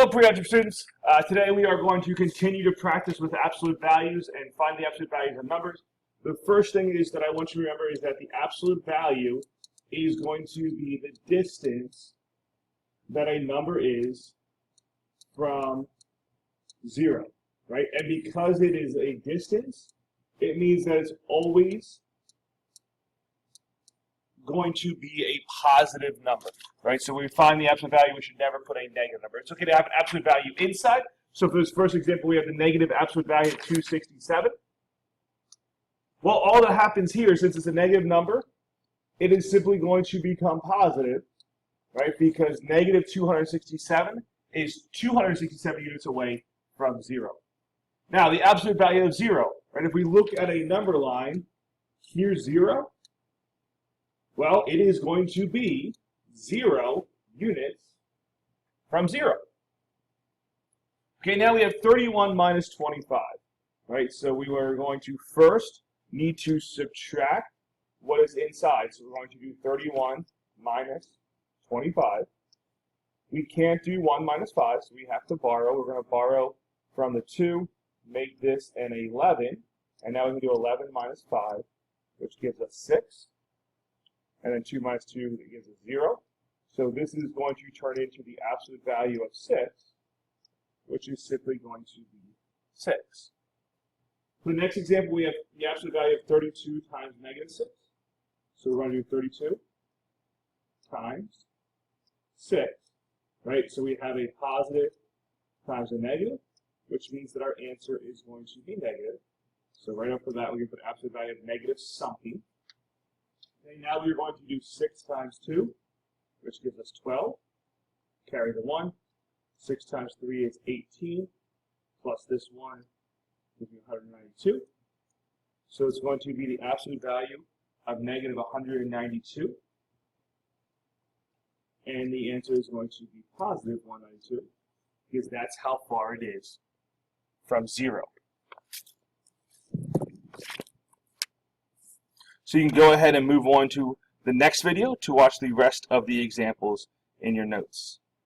Hello, pre-algebra students. Today we are going to continue to practice with absolute values and find the absolute values of numbers. The first thing is that I want you to remember is that the absolute value is going to be the distance that a number is from 0, right? And because it is a distance, it means that it's always going to be a positive number, right? So when we find the absolute value, we should never put a negative number. It's okay to have an absolute value inside. So for this first example, we have the negative absolute value of 267. Well, all that happens here, since it's a negative number, it is simply going to become positive, right? Because negative 267 is 267 units away from 0. Now, the absolute value of 0, right? If we look at a number line, here's 0. Well, it is going to be 0 units from 0. Okay, now we have 31 minus 25, right? So we were going to first need to subtract what is inside. So we're going to do 31 minus 25. We can't do 1 minus 5, so we have to borrow. We're going to borrow from the 2, make this an 11, and now we can do 11 minus 5, which gives us 6. And then 2 minus 2 gives us 0. So this is going to turn into the absolute value of 6, which is simply going to be 6. For the next example, we have the absolute value of 32 times negative 6. So we're going to do 32 times 6, right? So we have a positive times a negative, which means that our answer is going to be negative. So right after that, we can put absolute value of negative something. Okay, now we're going to do 6 times 2, which gives us 12. Carry the 1. 6 times 3 is 18, plus this 1 gives me 192. So it's going to be the absolute value of negative 192. And the answer is going to be positive 192, because that's how far it is from 0. So you can go ahead and move on to the next video to watch the rest of the examples in your notes.